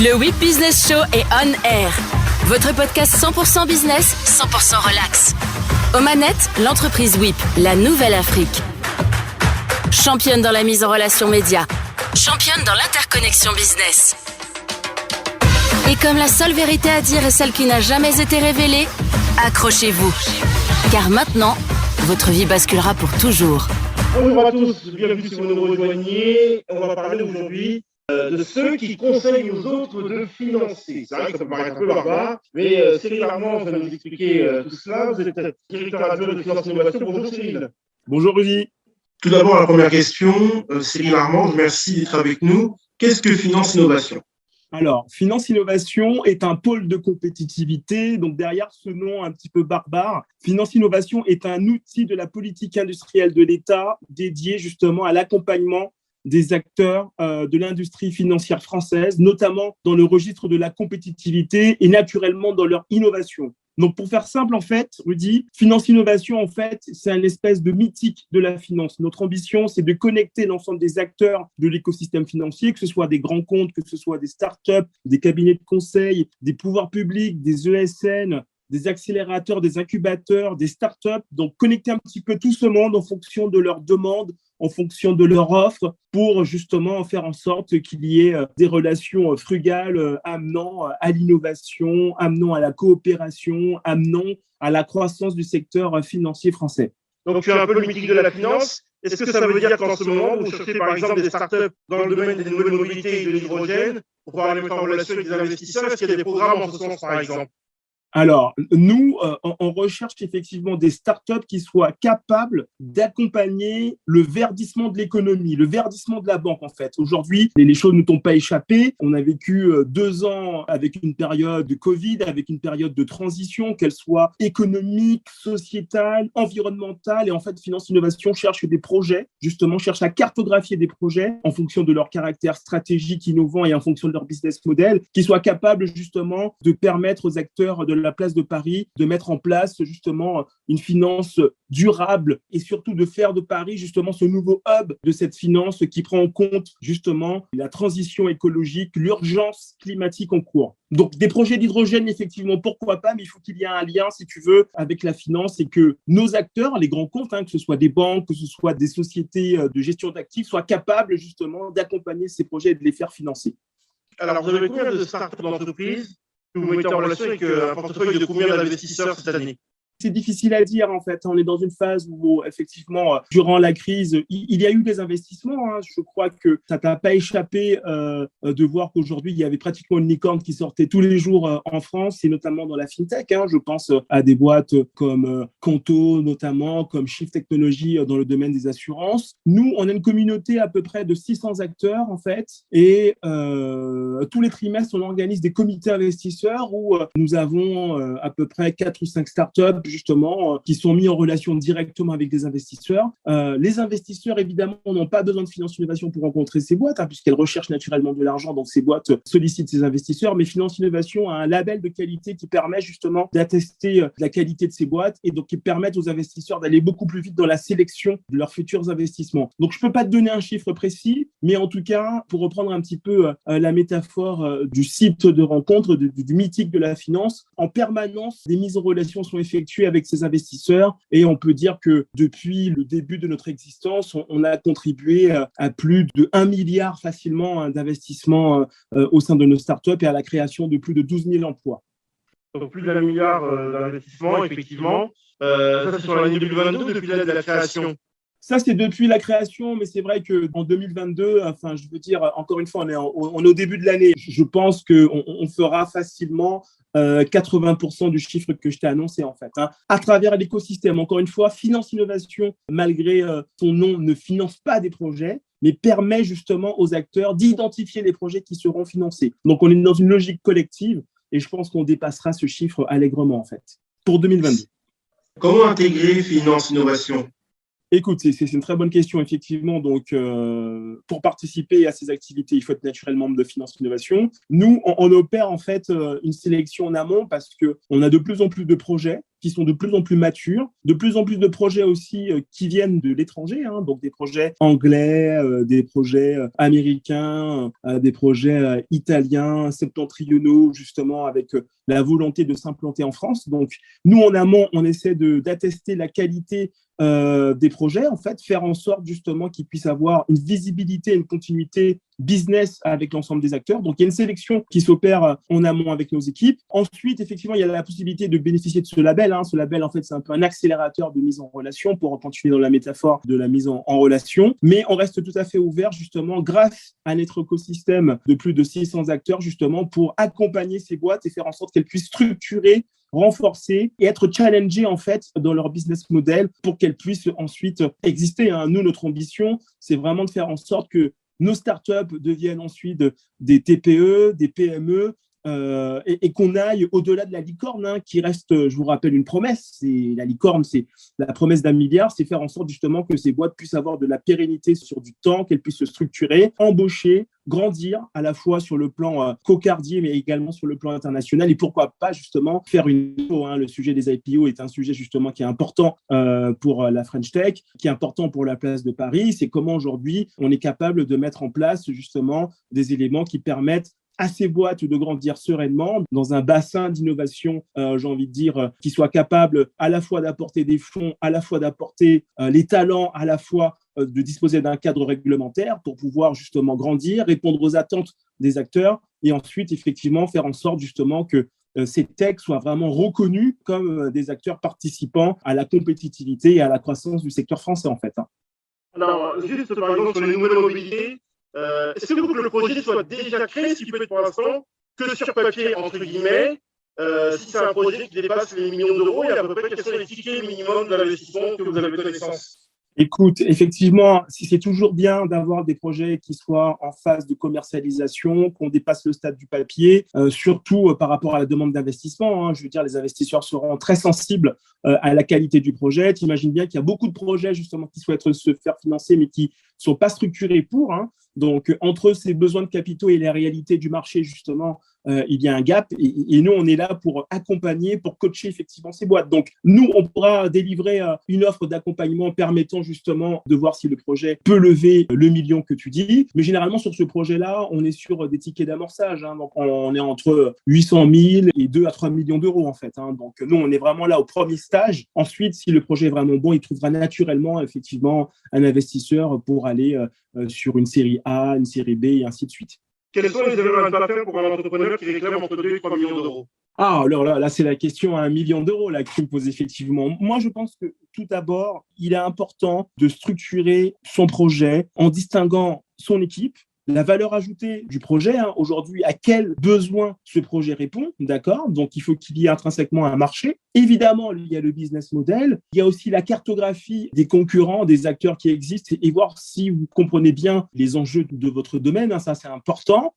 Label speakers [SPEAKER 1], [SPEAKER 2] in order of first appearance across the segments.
[SPEAKER 1] Le WIP Business Show est on air. Votre podcast 100% business, 100% relax. Aux manettes, l'entreprise WIP, la nouvelle Afrique. Championne dans la mise en relation média. Championne dans l'interconnexion business. Et comme la seule vérité à dire est celle qui n'a jamais été révélée, accrochez-vous. Car maintenant, votre vie basculera pour toujours.
[SPEAKER 2] Bonjour à tous, bienvenue si vous nous rejoignez. On va parler aujourd'hui de ceux qui conseillent aux autres de financer. C'est vrai que ça peut paraître un peu barbare, mais Cyril Armand va nous expliquer tout cela. Vous êtes directeur adjoint de Finance Innovation. Bonjour Cyril.
[SPEAKER 3] Bonjour Rudy.
[SPEAKER 2] Tout d'abord, la première question, Cyril Armand, merci d'être avec nous. Qu'est-ce que Finance Innovation ?
[SPEAKER 3] Alors, Finance Innovation est un pôle de compétitivité. Donc, derrière ce nom un petit peu barbare, Finance Innovation est un outil de la politique industrielle de l'État dédié justement à l'accompagnement des acteurs de l'industrie financière française, notamment dans le registre de la compétitivité et naturellement dans leur innovation. Donc, pour faire simple, en fait, Rudy, Finance Innovation, en fait, c'est une espèce de mythique de la finance. Notre ambition, c'est de connecter l'ensemble des acteurs de l'écosystème financier, que ce soit des grands comptes, que ce soit des startups, des cabinets de conseil, des pouvoirs publics, des ESN, des accélérateurs, des incubateurs, des startups. Donc, connecter un petit peu tout ce monde en fonction de leurs demandes, en fonction de leur offre, pour justement faire en sorte qu'il y ait des relations frugales amenant à l'innovation, amenant à la coopération, amenant à la croissance du secteur financier français.
[SPEAKER 2] Donc, tu es un peu le mythique de la finance. Est-ce que ça veut dire qu'en ce moment, vous cherchez par exemple des startups dans le domaine des nouvelles mobilités et de l'hydrogène pour pouvoir les mettre en relation avec des investisseurs? Est-ce qu'il y a des programmes en ce sens, par exemple?
[SPEAKER 3] Alors, nous, on recherche effectivement des startups qui soient capables d'accompagner le verdissement de l'économie, le verdissement de la banque, en fait. Aujourd'hui, les choses ne t'ont pas échappé. On a vécu 2 ans avec une période de Covid, avec une période de transition, qu'elle soit économique, sociétale, environnementale. Et en fait, Finance Innovation cherche des projets, justement, cherche à cartographier des projets en fonction de leur caractère stratégique, innovant et en fonction de leur business model, qui soient capables, justement, de permettre aux acteurs de la place de Paris de mettre en place justement une finance durable et surtout de faire de Paris justement ce nouveau hub de cette finance qui prend en compte justement la transition écologique, l'urgence climatique en cours. Donc des projets d'hydrogène, effectivement, pourquoi pas, mais il faut qu'il y ait un lien, si tu veux, avec la finance et que nos acteurs, les grands comptes, que ce soit des banques, que ce soit des sociétés de gestion d'actifs, soient capables justement d'accompagner ces projets et de les faire financer.
[SPEAKER 2] Alors, vous avez combien de startups d'entreprises que vous mettez en relation avec un portefeuille de combien d'investisseurs cette année?
[SPEAKER 3] C'est difficile à dire, en fait. On est dans une phase où, effectivement, durant la crise, il y a eu des investissements. Je crois que ça ne t'a pas échappé de voir qu'aujourd'hui, il y avait pratiquement une licorne qui sortait tous les jours en France, et notamment dans la FinTech. Je pense à des boîtes comme Conto, notamment, comme Shift Technology dans le domaine des assurances. Nous, on a une communauté à peu près de 600 acteurs, en fait, et tous les trimestres, on organise des comités investisseurs où nous avons à peu près 4 ou 5 startups justement, qui sont mis en relation directement avec des investisseurs. Les investisseurs, évidemment, n'ont pas besoin de Finance Innovation pour rencontrer ces boîtes, puisqu'elles recherchent naturellement de l'argent, donc ces boîtes sollicitent ces investisseurs, mais Finance Innovation a un label de qualité qui permet justement d'attester la qualité de ces boîtes et donc qui permettent aux investisseurs d'aller beaucoup plus vite dans la sélection de leurs futurs investissements. Donc, je ne peux pas te donner un chiffre précis, mais en tout cas, pour reprendre un petit peu la métaphore du site de rencontre, du mythique de la finance, en permanence, des mises en relation sont effectuées avec ces investisseurs et on peut dire que depuis le début de notre existence, on a contribué à plus de 1 milliard facilement d'investissements au sein de nos startups et à la création de plus de 12 000 emplois.
[SPEAKER 2] Donc plus d'1 milliard d'investissements, effectivement. Ça, c'est sur l'année 2022, depuis l'année de la création.
[SPEAKER 3] Ça, c'est depuis la création, mais c'est vrai qu'en 2022, je veux dire, encore une fois, on est au début de l'année. Je pense qu'on fera facilement 80% du chiffre que je t'ai annoncé, en fait, à travers l'écosystème. Encore une fois, Finance Innovation, malgré son nom, ne finance pas des projets, mais permet justement aux acteurs d'identifier les projets qui seront financés. Donc, on est dans une logique collective et je pense qu'on dépassera ce chiffre allègrement, en fait, pour 2022.
[SPEAKER 2] Comment intégrer Finance Innovation ?
[SPEAKER 3] Écoute, c'est une très bonne question, effectivement. Donc, pour participer à ces activités, il faut être naturellement membre de Finance Innovation. Nous, on opère en fait une sélection en amont parce qu'on a de plus en plus de projets qui sont de plus en plus matures, de plus en plus de projets aussi qui viennent de l'étranger, hein, donc des projets anglais, des projets américains, des projets italiens, septentrionaux, justement, avec la volonté de s'implanter en France. Donc, nous, en amont, on essaie d'attester la qualité des projets, en fait, faire en sorte justement qu'ils puissent avoir une visibilité, une continuité business avec l'ensemble des acteurs. Donc, il y a une sélection qui s'opère en amont avec nos équipes. Ensuite, effectivement, il y a la possibilité de bénéficier de ce label. Ce label, en fait, c'est un peu un accélérateur de mise en relation pour continuer dans la métaphore de la mise en relation. Mais on reste tout à fait ouvert, justement, grâce à notre écosystème de plus de 600 acteurs, justement, pour accompagner ces boîtes et faire en sorte qu'elles puissent structurer, renforcer et être challengées en fait dans leur business model pour qu'elles puissent ensuite exister. Nous, notre ambition, c'est vraiment de faire en sorte que nos startups deviennent ensuite des TPE, des PME, et qu'on aille au-delà de la licorne, qui reste, je vous rappelle, une promesse. La licorne, c'est la promesse d'1 milliard, c'est faire en sorte justement que ces boîtes puissent avoir de la pérennité sur du temps, qu'elles puissent se structurer, embaucher, grandir à la fois sur le plan cocardier, mais également sur le plan international. Et pourquoi pas justement faire une IPO. Le sujet des IPO est un sujet justement qui est important pour la French Tech, qui est important pour la place de Paris. C'est comment aujourd'hui on est capable de mettre en place justement des éléments qui permettent à ces boîtes de grandir sereinement dans un bassin d'innovation, j'ai envie de dire, qui soit capable à la fois d'apporter des fonds, à la fois d'apporter les talents, à la fois de disposer d'un cadre réglementaire pour pouvoir justement grandir, répondre aux attentes des acteurs et ensuite effectivement faire en sorte justement que ces techs soient vraiment reconnus comme des acteurs participants à la compétitivité et à la croissance du secteur français en fait.
[SPEAKER 2] Alors, juste par exemple sur les nouvelles mobilités, est-ce que vous voulez que le projet soit déjà créé, ce qui peut être pour l'instant que sur papier, entre guillemets, si c'est un projet qui dépasse les millions d'euros, et à peu près quels sont les tickets minimums d'investissement que vous avez connaissance?
[SPEAKER 3] Écoute, effectivement, si c'est toujours bien d'avoir des projets qui soient en phase de commercialisation, qu'on dépasse le stade du papier, surtout par rapport à la demande d'investissement. Je veux dire, les investisseurs seront très sensibles à la qualité du projet. Tu imagines bien qu'il y a beaucoup de projets justement qui souhaitent se faire financer, mais qui ne sont pas structurés pour. Donc, entre ces besoins de capitaux et la réalité du marché, justement, il y a un gap. Et nous, on est là pour accompagner, pour coacher effectivement ces boîtes. Donc, nous, on pourra délivrer une offre d'accompagnement permettant justement de voir si le projet peut lever le million que tu dis. Mais généralement, sur ce projet-là, on est sur des tickets d'amorçage. Donc, on est entre 800 000 et 2 à 3 millions d'euros, en fait. Donc, nous, on est vraiment là au premier stage. Ensuite, si le projet est vraiment bon, il trouvera naturellement, effectivement, un investisseur pour aller sur une série A, une série B et ainsi de suite.
[SPEAKER 2] Quels sont les éléments à ne pas faire pour un entrepreneur qui réclame entre 2 et 3 millions d'euros?
[SPEAKER 3] Alors là, c'est la question à 1 million d'euros là, que tu me poses effectivement. Moi, je pense que tout d'abord, il est important de structurer son projet en distinguant son équipe, la valeur ajoutée du projet, aujourd'hui, à quel besoin ce projet répond, d'accord? Donc, il faut qu'il y ait intrinsèquement un marché. Évidemment, il y a le business model, il y a aussi la cartographie des concurrents, des acteurs qui existent et voir si vous comprenez bien les enjeux de votre domaine, ça c'est important.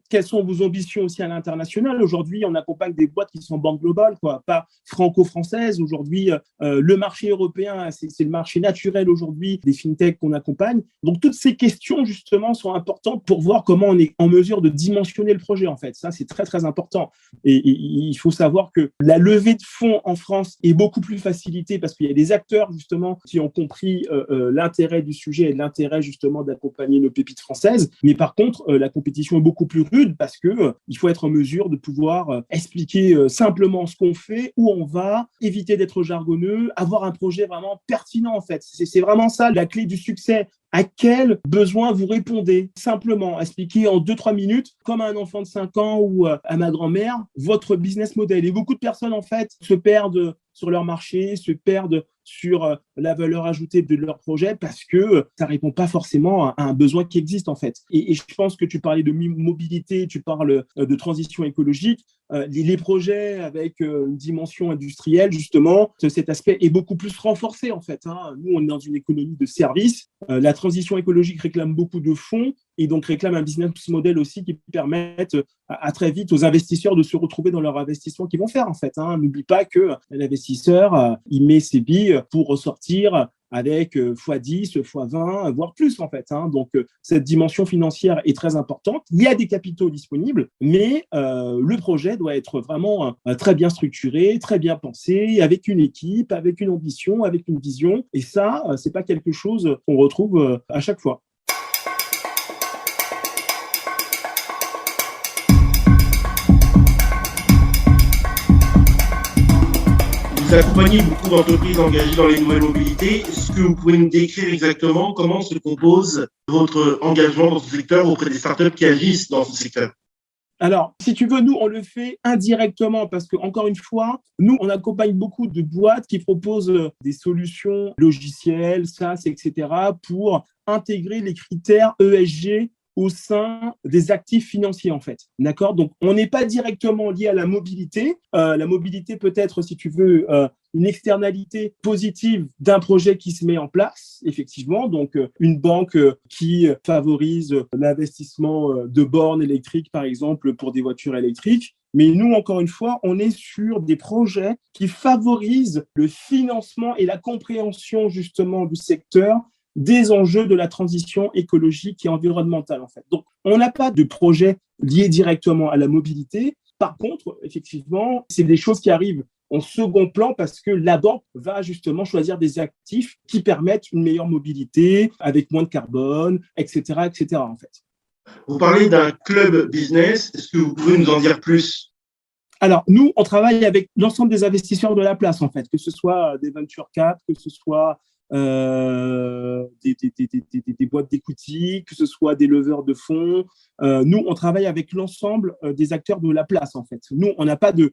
[SPEAKER 3] Quelles sont vos ambitions aussi à l'international? Aujourd'hui, on accompagne des boîtes qui sont banque globale, pas franco-françaises. Aujourd'hui, le marché européen, c'est le marché naturel aujourd'hui des fintechs qu'on accompagne. Donc, toutes ces questions, justement, sont importantes pour voir comment on est en mesure de dimensionner le projet, en fait. Ça, c'est très, très important. Et il faut savoir que la levée de fonds en France est beaucoup plus facilitée parce qu'il y a des acteurs, justement, qui ont compris l'intérêt du sujet et l'intérêt, justement, d'accompagner nos pépites françaises. Mais par contre, la compétition est beaucoup plus rude parce qu'il faut être en mesure de pouvoir expliquer simplement ce qu'on fait, où on va, éviter d'être jargonneux, avoir un projet vraiment pertinent, en fait. C'est vraiment ça, la clé du succès. À quel besoin vous répondez? Simplement, expliquer en 2-3 minutes, comme à un enfant de 5 ans ou à ma grand-mère, votre business model. Et beaucoup de personnes, en fait, se perdent sur leur marché, se perdent sur la valeur ajoutée de leur projet parce que ça ne répond pas forcément à un besoin qui existe, en fait. Et je pense que tu parlais de mobilité, tu parles de transition écologique. Les projets avec une dimension industrielle, justement, cet aspect est beaucoup plus renforcé, en fait. Nous, on est dans une économie de services. La transition écologique réclame beaucoup de fonds et donc réclame un business model aussi qui permette à très vite aux investisseurs de se retrouver dans leur investissement qu'ils vont faire, en fait. N'oublie pas que l'investisseur, il met ses billes pour ressortir avec x10, x20, voire plus en fait. Donc, cette dimension financière est très importante. Il y a des capitaux disponibles, mais le projet doit être vraiment très bien structuré, très bien pensé, avec une équipe, avec une ambition, avec une vision. Et ça, c'est pas quelque chose qu'on retrouve à chaque fois.
[SPEAKER 2] Vous accompagnez beaucoup d'entreprises engagées dans les nouvelles mobilités. Est-ce que vous pouvez nous décrire exactement comment se compose votre engagement dans ce secteur auprès des startups qui agissent dans ce secteur?
[SPEAKER 3] Alors, si tu veux, nous, on le fait indirectement parce que, encore une fois, nous, on accompagne beaucoup de boîtes qui proposent des solutions logicielles, SaaS, etc., pour intégrer les critères ESG au sein des actifs financiers, en fait. D'accord? Donc, on n'est pas directement lié à la mobilité. La mobilité peut être, si tu veux, une externalité positive d'un projet qui se met en place, effectivement. Donc, une banque qui favorise l'investissement de bornes électriques, par exemple, pour des voitures électriques. Mais nous, encore une fois, on est sur des projets qui favorisent le financement et la compréhension, justement, du secteur des enjeux de la transition écologique et environnementale, en fait. Donc, on n'a pas de projet lié directement à la mobilité. Par contre, effectivement, c'est des choses qui arrivent en second plan parce que la banque va justement choisir des actifs qui permettent une meilleure mobilité avec moins de carbone, etc., en fait.
[SPEAKER 2] Vous parlez d'un club business. Est-ce que vous pouvez nous en dire plus?
[SPEAKER 3] Alors, nous, on travaille avec l'ensemble des investisseurs de la place, en fait, que ce soit des venture cap, que ce soit des boîtes d'equity, que ce soit des leveurs de fonds. Nous, on travaille avec l'ensemble des acteurs de la place, en fait. Nous, on n'a pas de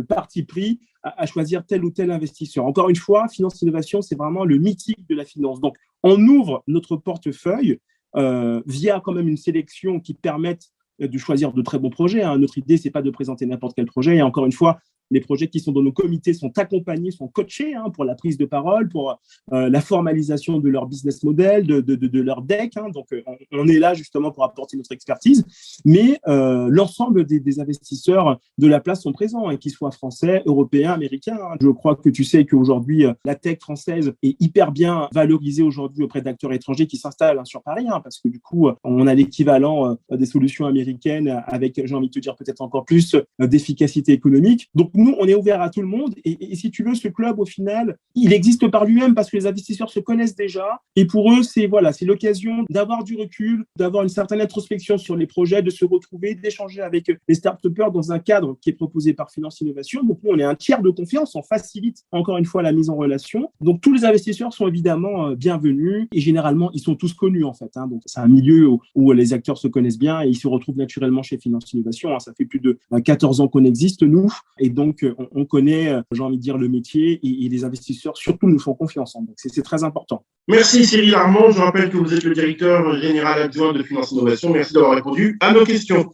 [SPEAKER 3] parti pris à choisir tel ou tel investisseur. Encore une fois, Finance Innovation, c'est vraiment le mythique de la finance. Donc, on ouvre notre portefeuille via quand même une sélection qui permette de choisir de très bons projets. Notre idée, c'est pas de présenter n'importe quel projet. Et encore une fois, les projets qui sont dans nos comités sont accompagnés, sont coachés pour la prise de parole, pour la formalisation de leur business model, de leur deck. Donc, on est là justement pour apporter notre expertise. Mais l'ensemble des investisseurs de la place sont présents, qu'ils soient français, européens, américains. Je crois que tu sais qu'aujourd'hui, la tech française est hyper bien valorisée aujourd'hui auprès d'acteurs étrangers qui s'installent sur Paris, parce que du coup, on a l'équivalent des solutions américaines avec, j'ai envie de te dire, peut-être encore plus d'efficacité économique. Donc, nous, on est ouvert à tout le monde. Et si tu veux, ce club, au final, il existe par lui-même parce que les investisseurs se connaissent déjà. Et pour eux, c'est l'occasion d'avoir du recul, d'avoir une certaine introspection sur les projets, de se retrouver, d'échanger avec les start-upers dans un cadre qui est proposé par Finance Innovation. Donc, nous, on est un tiers de confiance. On facilite, encore une fois, la mise en relation. Donc, tous les investisseurs sont évidemment bienvenus. Et généralement, ils sont tous connus, en fait. Donc, c'est un milieu où les acteurs se connaissent bien et ils se retrouvent naturellement chez Finance Innovation. Ça fait plus de 14 ans qu'on existe, nous. Et donc, on connaît, j'ai envie de dire, le métier et les investisseurs, surtout, nous font confiance. Donc, c'est très important.
[SPEAKER 2] Merci Cyril Armand. Je rappelle que vous êtes le directeur général adjoint de Finance Innovation. Merci d'avoir répondu à nos questions.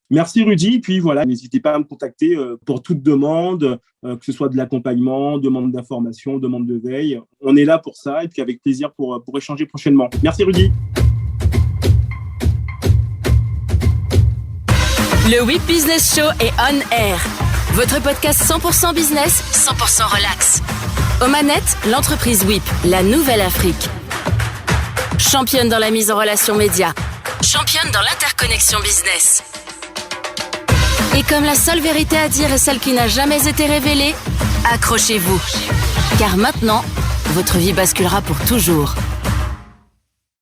[SPEAKER 3] Merci Rudy. Puis voilà, n'hésitez pas à me contacter pour toute demande, que ce soit de l'accompagnement, demande d'information, demande de veille. On est là pour ça et puis avec plaisir pour échanger prochainement. Merci Rudy.
[SPEAKER 1] Le WIP Business Show est on air. Votre podcast 100% business, 100% relax. Aux manettes, l'entreprise WIP, la nouvelle Afrique. Championne dans la mise en relation média. Championne dans l'interconnexion business. Et comme la seule vérité à dire est celle qui n'a jamais été révélée, accrochez-vous. Car maintenant, votre vie basculera pour toujours.